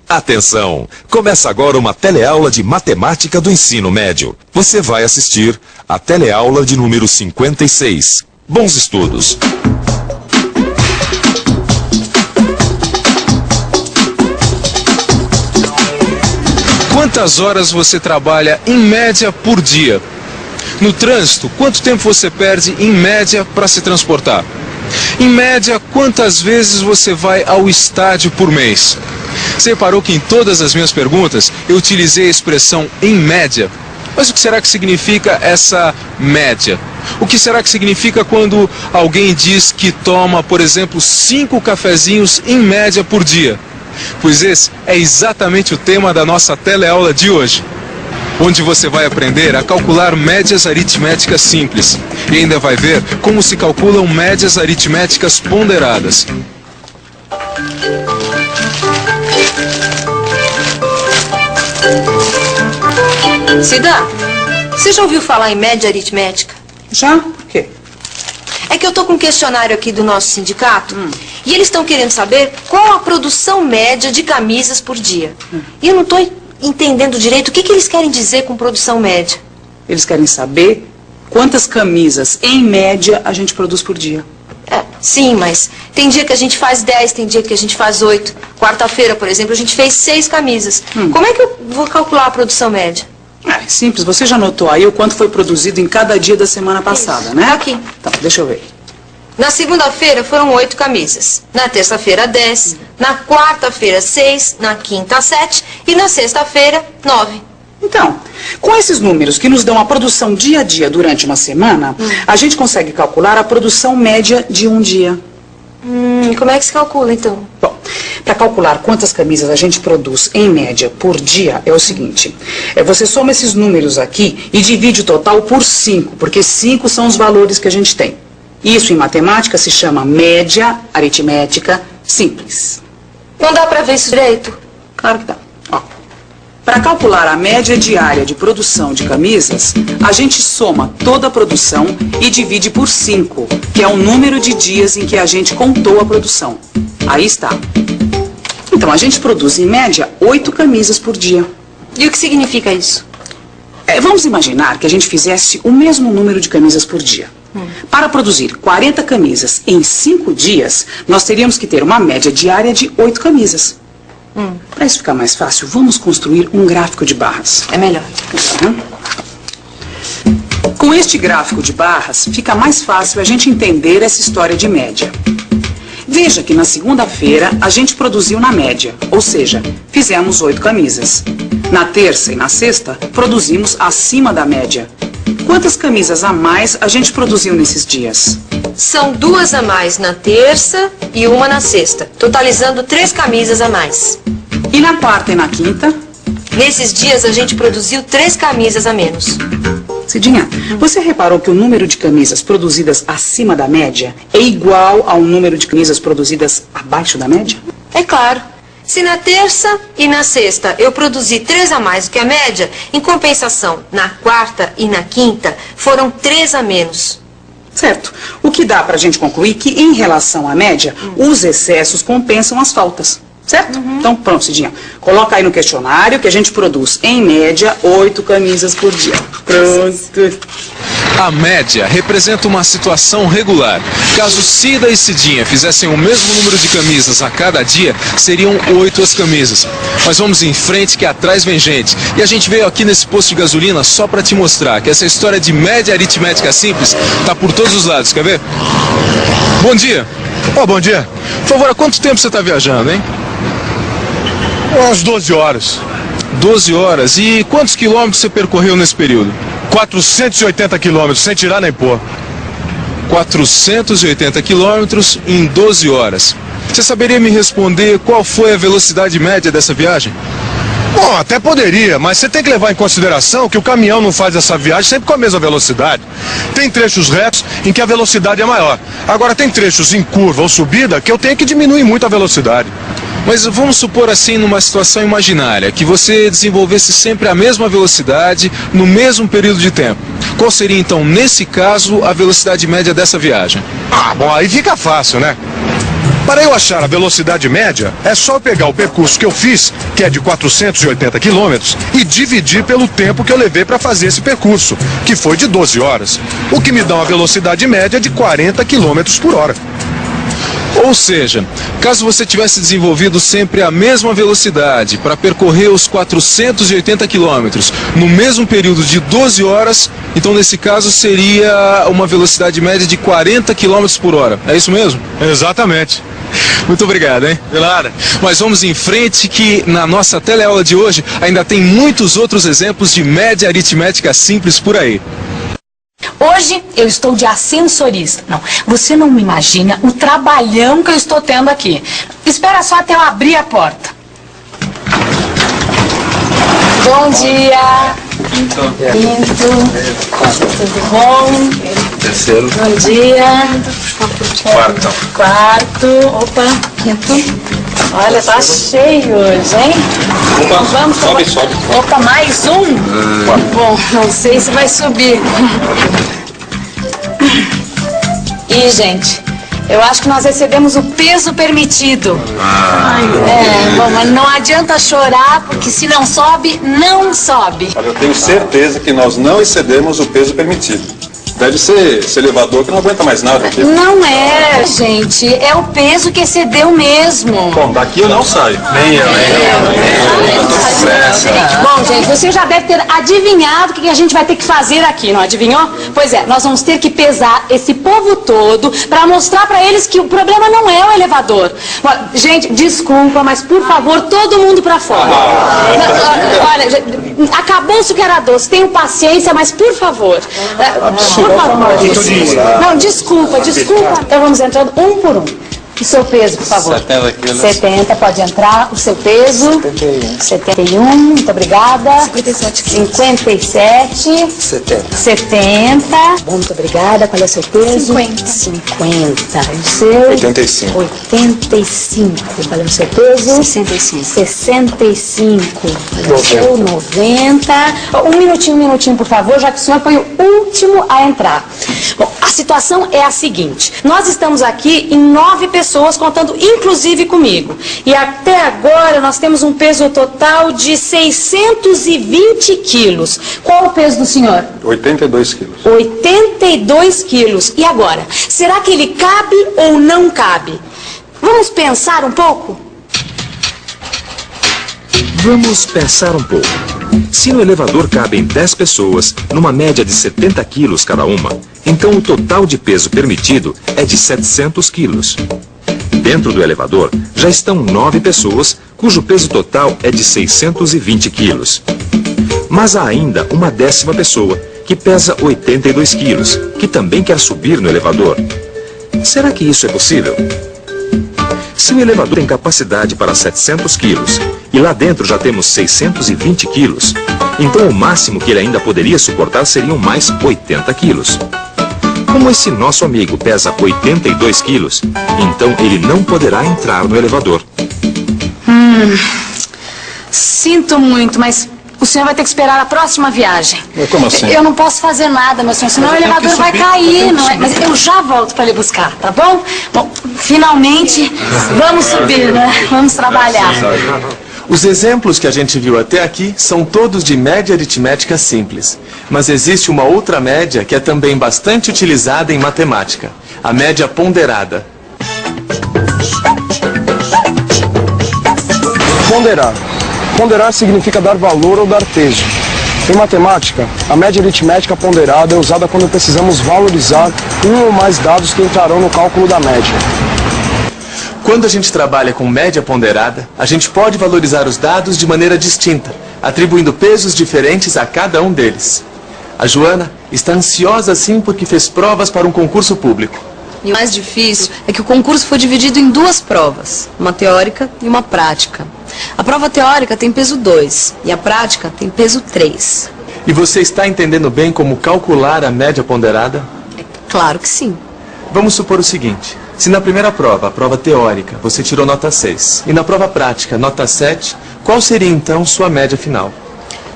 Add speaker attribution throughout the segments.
Speaker 1: Atenção! Começa agora uma teleaula de matemática do ensino médio. Você vai assistir a teleaula de número 56. Bons estudos!
Speaker 2: Quantas horas você trabalha em média por dia? No trânsito, quanto tempo você perde em média para se transportar? Em média, quantas vezes você vai ao estádio por mês? Você reparou que em todas as minhas perguntas eu utilizei a expressão em média? Mas o que será que significa essa média? O que será que significa quando alguém diz que toma, por exemplo, 5 cafezinhos em média por dia? Pois esse é exatamente o tema da nossa teleaula de hoje, onde você vai aprender a calcular médias aritméticas simples e ainda vai ver como se calculam médias aritméticas ponderadas.
Speaker 3: Cida, você já ouviu falar em média aritmética?
Speaker 4: Já? Por quê?
Speaker 3: É que eu tô com um questionário aqui do nosso sindicato e eles estão querendo saber qual a produção média de camisas por dia. E eu não tô entendendo direito o que eles querem dizer com produção média.
Speaker 4: Eles querem saber quantas camisas, em média, a gente produz por dia.
Speaker 3: Sim, mas tem dia que a gente faz 10, tem dia que a gente faz 8. Quarta-feira, por exemplo, a gente fez 6 camisas. Como é que eu vou calcular a produção média?
Speaker 4: É simples, você já notou aí o quanto foi produzido em cada dia da semana passada,
Speaker 3: Isso.
Speaker 4: né?
Speaker 3: Aqui.
Speaker 4: Então, deixa eu ver.
Speaker 3: Na segunda-feira foram 8 camisas, na terça-feira 10, na quarta-feira 6, na quinta 7 e na sexta-feira 9.
Speaker 4: Então, com esses números que nos dão a produção dia a dia durante uma semana, a gente consegue calcular a produção média de um dia.
Speaker 3: Como é que se calcula, então?
Speaker 4: Bom, para calcular quantas camisas a gente produz em média por dia é o seguinte. Você soma esses números aqui e divide o total por 5, porque 5 são os valores que a gente tem. Isso em matemática se chama média aritmética simples.
Speaker 3: Não dá para ver isso direito?
Speaker 4: Claro que dá. Para calcular a média diária de produção de camisas, a gente soma toda a produção e divide por 5, que é o número de dias em que a gente contou a produção. Aí está. Então, a gente produz, em média, 8 camisas por dia.
Speaker 3: E o que significa isso?
Speaker 4: Vamos imaginar que a gente fizesse o mesmo número de camisas por dia. Para produzir 40 camisas em 5 dias, nós teríamos que ter uma média diária de 8 camisas. Para isso ficar mais fácil, vamos construir um gráfico de barras.
Speaker 3: É melhor.
Speaker 4: Com este gráfico de barras, fica mais fácil a gente entender essa história de média. Veja que na segunda-feira a gente produziu na média, ou seja, fizemos 8 camisas. Na terça e na sexta, produzimos acima da média. Quantas camisas a mais a gente produziu nesses dias?
Speaker 3: São 2 a mais na terça e 1 na sexta, totalizando 3 camisas a mais.
Speaker 4: E na quarta e na quinta?
Speaker 3: Nesses dias a gente produziu 3 camisas a menos.
Speaker 4: Cidinha, você reparou que o número de camisas produzidas acima da média é igual ao número de camisas produzidas abaixo da média?
Speaker 3: É claro. Se na terça e na sexta eu produzi 3 a mais do que a média, em compensação, na quarta e na quinta foram 3 a menos.
Speaker 4: Certo. O que dá pra gente concluir que, em relação à média, os excessos compensam as faltas. Certo? Então, pronto, Cidinha. Coloca aí no questionário que a gente produz, em média, 8 camisas por dia. Pronto.
Speaker 2: A média representa uma situação regular. Caso Cida e Cidinha fizessem o mesmo número de camisas a cada dia, seriam 8 as camisas. Mas vamos em frente que atrás vem gente. E a gente veio aqui nesse posto de gasolina só para te mostrar que essa história de média aritmética simples tá por todos os lados, quer ver? Bom dia.
Speaker 5: Bom dia.
Speaker 2: Por favor, há quanto tempo você tá viajando, hein?
Speaker 5: Umas 12 horas.
Speaker 2: 12 horas. E quantos quilômetros você percorreu nesse período?
Speaker 5: 480 quilômetros, sem tirar nem pôr.
Speaker 2: 480 quilômetros em 12 horas. Você saberia me responder qual foi a velocidade média dessa viagem?
Speaker 5: Bom, até poderia, mas você tem que levar em consideração que o caminhão não faz essa viagem sempre com a mesma velocidade. Tem trechos retos em que a velocidade é maior. Agora tem trechos em curva ou subida que eu tenho que diminuir muito a velocidade.
Speaker 2: Mas vamos supor assim, numa situação imaginária, que você desenvolvesse sempre a mesma velocidade no mesmo período de tempo. Qual seria então, nesse caso, a velocidade média dessa viagem?
Speaker 5: Ah, bom, aí fica fácil, né? Para eu achar a velocidade média, é só eu pegar o percurso que eu fiz, que é de 480 quilômetros, e dividir pelo tempo que eu levei para fazer esse percurso, que foi de 12 horas, o que me dá uma velocidade média de 40 quilômetros por hora.
Speaker 2: Ou seja, caso você tivesse desenvolvido sempre a mesma velocidade para percorrer os 480 quilômetros no mesmo período de 12 horas, então nesse caso seria uma velocidade média de 40 quilômetros por hora. É isso mesmo?
Speaker 5: Exatamente.
Speaker 2: Muito obrigado, hein?
Speaker 5: De nada.
Speaker 2: Mas vamos em frente que na nossa teleaula de hoje ainda tem muitos outros exemplos de média aritmética simples por aí.
Speaker 6: Hoje eu estou de ascensorista. Não, você não me imagina o trabalhão que eu estou tendo aqui. Espera só até eu abrir a porta. Bom dia. Quinto. Tudo bom?
Speaker 7: Terceiro.
Speaker 6: Bom dia. Quarto. Opa, quinto. Olha, tá cheio hoje, hein?
Speaker 7: Opa,
Speaker 6: Vamos,
Speaker 7: sobe.
Speaker 6: Opa, mais um? Bom, não sei se vai subir. Ih, gente, eu acho que nós excedemos o peso permitido. Bom, mas não adianta chorar, porque se não sobe, não sobe.
Speaker 7: Olha, eu tenho certeza que nós não excedemos o peso permitido. Deve ser esse elevador que não aguenta mais nada aqui.
Speaker 6: Não é, gente, é o peso que excedeu mesmo.
Speaker 7: Bom, daqui eu não saio. Nem eu.
Speaker 6: Bom, gente, você já deve ter adivinhado o que a gente vai ter que fazer aqui, não adivinhou? Pois é, nós vamos ter que pesar esse povo todo para mostrar para eles que o problema não é o elevador. Gente, desculpa, mas por favor, todo mundo para fora. Olha, acabou-se o que era doce, tenho paciência, mas por favor. Por favor. Não, desculpa. Então vamos entrando um por um. O seu peso, por favor.
Speaker 7: 70 quilos.
Speaker 6: 70, pode entrar. O seu peso. 71, muito obrigada. 57. 70. Muito obrigada. Qual é o seu peso? 50. O seu?
Speaker 7: 85.
Speaker 6: 85. Qual é o seu peso? 65. Qual é o seu? 90. Um minutinho, por favor, já que o senhor foi o último a entrar. Bom, a situação é a seguinte. Nós estamos aqui em 9 pessoas, contando inclusive comigo. E até agora nós temos um peso total de 620 quilos. Qual o peso do senhor?
Speaker 7: 82 quilos.
Speaker 6: 82 quilos. E agora? Será que ele cabe ou não cabe? Vamos pensar um pouco?
Speaker 1: Vamos pensar um pouco. Se no elevador cabem 10 pessoas, numa média de 70 quilos cada uma, então o total de peso permitido é de 700 quilos. Dentro do elevador já estão 9 pessoas, cujo peso total é de 620 quilos. Mas há ainda uma 10ª pessoa, que pesa 82 quilos, que também quer subir no elevador. Será que isso é possível? Se o elevador tem capacidade para 700 quilos, e lá dentro já temos 620 quilos, então o máximo que ele ainda poderia suportar seriam mais 80 quilos. Como esse nosso amigo pesa 82 quilos, então ele não poderá entrar no elevador.
Speaker 6: Sinto muito, mas o senhor vai ter que esperar a próxima viagem.
Speaker 7: Como assim?
Speaker 6: Eu não posso fazer nada, meu senhor, senão o elevador vai cair, não é? Mas eu já volto para lhe buscar, tá bom? Bom, finalmente, vamos subir, né? Vamos trabalhar.
Speaker 8: Os exemplos que a gente viu até aqui são todos de média aritmética simples. Mas existe uma outra média que é também bastante utilizada em matemática, a média ponderada.
Speaker 9: Ponderar. Ponderar significa dar valor ou dar peso. Em matemática, a média aritmética ponderada é usada quando precisamos valorizar um ou mais dados que entrarão no cálculo da média.
Speaker 8: Quando a gente trabalha com média ponderada, a gente pode valorizar os dados de maneira distinta, atribuindo pesos diferentes a cada um deles. A Joana está ansiosa sim porque fez provas para um concurso público.
Speaker 10: E o mais difícil é que o concurso foi dividido em 2 provas, uma teórica e uma prática. A prova teórica tem peso 2 e a prática tem peso 3.
Speaker 8: E você está entendendo bem como calcular a média ponderada?
Speaker 10: Claro que sim.
Speaker 8: Vamos supor o seguinte. Se na primeira prova, a prova teórica, você tirou nota 6, e na prova prática, nota 7, qual seria então sua média final?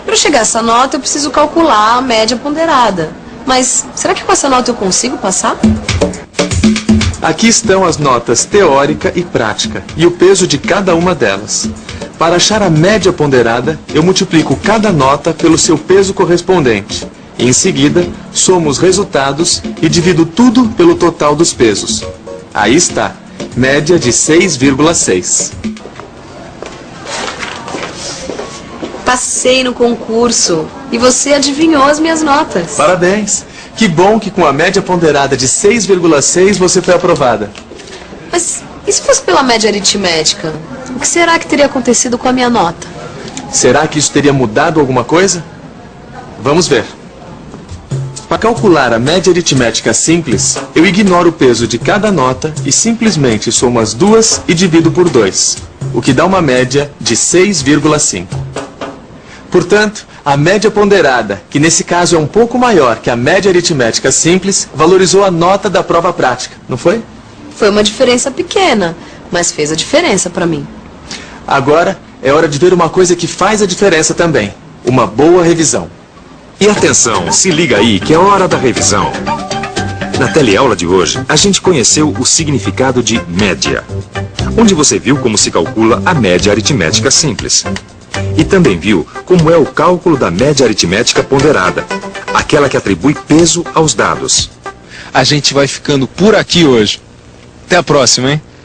Speaker 10: Para chegar a essa nota, eu preciso calcular a média ponderada. Mas será que com essa nota eu consigo passar?
Speaker 8: Aqui estão as notas teórica e prática, e o peso de cada uma delas. Para achar a média ponderada, eu multiplico cada nota pelo seu peso correspondente. E, em seguida, somo os resultados e divido tudo pelo total dos pesos. Aí está, média de 6,6.
Speaker 10: Passei no concurso e você adivinhou as minhas notas.
Speaker 8: Parabéns! Que bom que com a média ponderada de 6,6 você foi aprovada.
Speaker 10: Mas e se fosse pela média aritmética? O que será que teria acontecido com a minha nota?
Speaker 8: Será que isso teria mudado alguma coisa? Vamos ver. Para calcular a média aritmética simples, eu ignoro o peso de cada nota e simplesmente somo as duas e divido por 2, o que dá uma média de 6,5. Portanto, a média ponderada, que nesse caso é um pouco maior que a média aritmética simples, valorizou a nota da prova prática, não foi?
Speaker 10: Foi uma diferença pequena, mas fez a diferença para mim.
Speaker 8: Agora é hora de ver uma coisa que faz a diferença também: uma boa revisão.
Speaker 1: E atenção, se liga aí que é hora da revisão. Na teleaula de hoje, a gente conheceu o significado de média, onde você viu como se calcula a média aritmética simples. E também viu como é o cálculo da média aritmética ponderada, aquela que atribui peso aos dados.
Speaker 2: A gente vai ficando por aqui hoje. Até a próxima, hein?